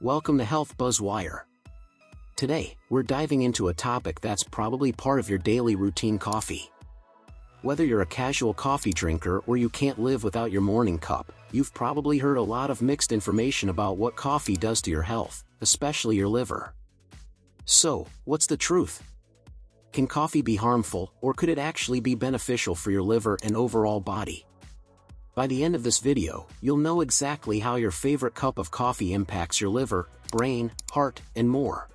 Welcome to Health Buzz Wire. Today, we're diving into a topic that's probably part of your daily routine: coffee. Whether you're a casual coffee drinker or you can't live without your morning cup, you've probably heard a lot of mixed information about what coffee does to your health, especially your liver. So, what's the truth? Can coffee be harmful, or could it actually be beneficial for your liver and overall body? By the end of this video, you'll know exactly how your favorite cup of coffee impacts your liver, brain, heart, and more.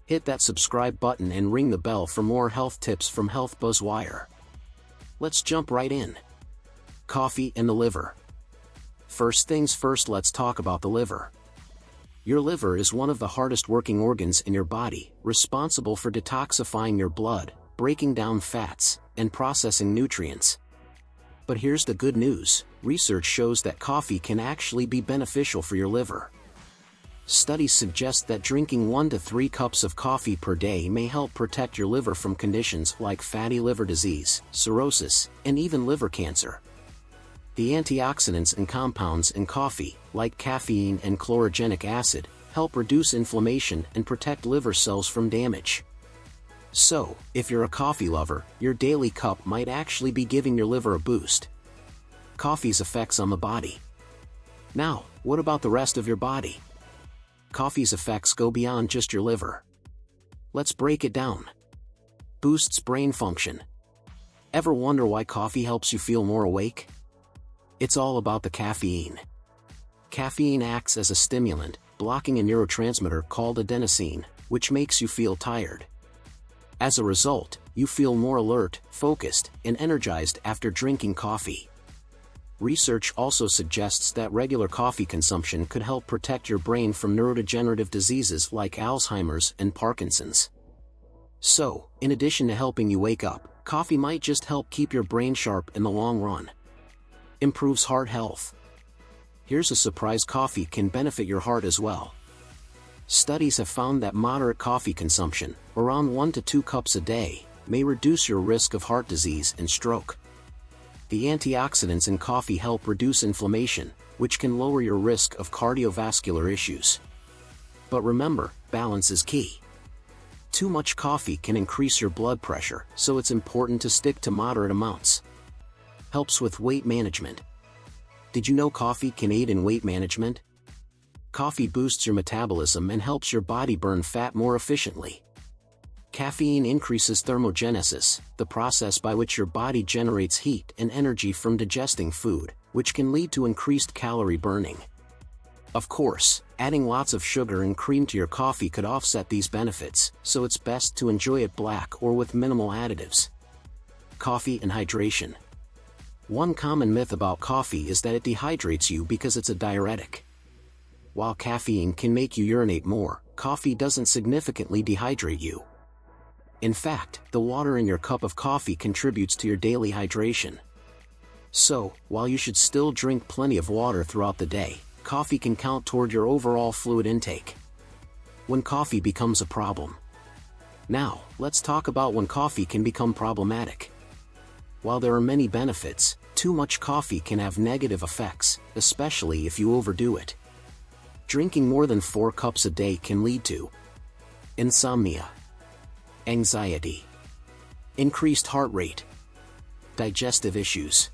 Hit that subscribe button and ring the bell for more health tips from Health Buzz Wire. Let's jump right in. Coffee and the liver. First things first, let's talk about the liver. Your liver is one of the hardest working organs in your body, responsible for detoxifying your blood, breaking down fats, and processing nutrients. But here's the good news: research shows that coffee can actually be beneficial for your liver. Studies suggest that drinking 1 to 3 cups of coffee per day may help protect your liver from conditions like fatty liver disease, cirrhosis, and even liver cancer. The antioxidants and compounds in coffee, like caffeine and chlorogenic acid, help reduce inflammation and protect liver cells from damage. So, if you're a coffee lover, your daily cup might actually be giving your liver a boost. Coffee's effects on the body. Now, what about the rest of your body? Coffee's effects go beyond just your liver. Let's break it down. Boosts brain function. Ever wonder why coffee helps you feel more awake? It's all about the caffeine. Caffeine acts as a stimulant, blocking a neurotransmitter called adenosine, which makes you feel tired. As a result, you feel more alert, focused, and energized after drinking coffee. Research also suggests that regular coffee consumption could help protect your brain from neurodegenerative diseases like Alzheimer's and Parkinson's. So, in addition to helping you wake up, coffee might just help keep your brain sharp in the long run. Improves heart health. Here's a surprise: coffee can benefit your heart as well. Studies have found that moderate coffee consumption, around 1 to 2 cups a day, may reduce your risk of heart disease and stroke. The antioxidants in coffee help reduce inflammation, which can lower your risk of cardiovascular issues. But remember, balance is key. Too much coffee can increase your blood pressure, so it's important to stick to moderate amounts. Helps with weight management. Did you know coffee can aid in weight management? Coffee boosts your metabolism and helps your body burn fat more efficiently. Caffeine increases thermogenesis, the process by which your body generates heat and energy from digesting food, which can lead to increased calorie burning. Of course, adding lots of sugar and cream to your coffee could offset these benefits, so it's best to enjoy it black or with minimal additives. Coffee and hydration. One common myth about coffee is that it dehydrates you because it's a diuretic. While caffeine can make you urinate more, coffee doesn't significantly dehydrate you. In fact, the water in your cup of coffee contributes to your daily hydration. So, while you should still drink plenty of water throughout the day, coffee can count toward your overall fluid intake. When coffee becomes a problem. Now, let's talk about when coffee can become problematic. While there are many benefits, too much coffee can have negative effects, especially if you overdo it. Drinking more than 4 cups a day can lead to insomnia, anxiety, increased heart rate, digestive issues.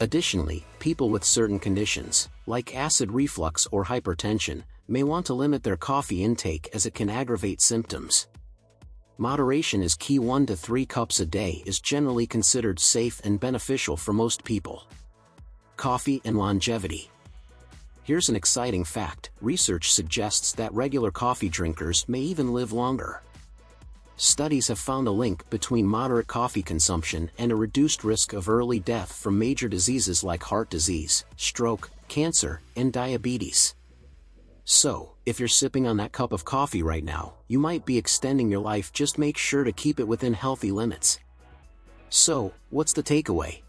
Additionally, people with certain conditions, like acid reflux or hypertension, may want to limit their coffee intake as it can aggravate symptoms. Moderation is key. 1 to 3 cups a day is generally considered safe and beneficial for most people. Coffee and longevity. Here's an exciting fact: research suggests that regular coffee drinkers may even live longer. Studies have found a link between moderate coffee consumption and a reduced risk of early death from major diseases like heart disease, stroke, cancer, and diabetes. So, if you're sipping on that cup of coffee right now, you might be extending your life. Just make sure to keep it within healthy limits. So, what's the takeaway?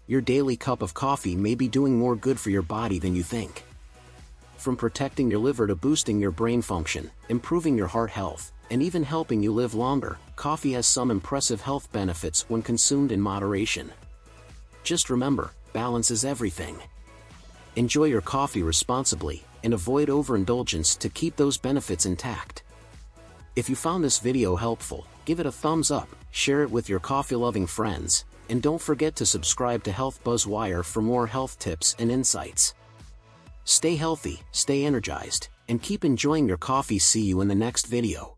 Your daily cup of coffee may be doing more good for your body than you think. From protecting your liver to boosting your brain function, improving your heart health, and even helping you live longer, coffee has some impressive health benefits when consumed in moderation. Just remember, balance is everything. Enjoy your coffee responsibly, and avoid overindulgence to keep those benefits intact. If you found this video helpful, give it a thumbs up, share it with your coffee-loving friends, and don't forget to subscribe to Health Buzz Wire for more health tips and insights. Stay healthy, stay energized, and keep enjoying your coffee. See you in the next video.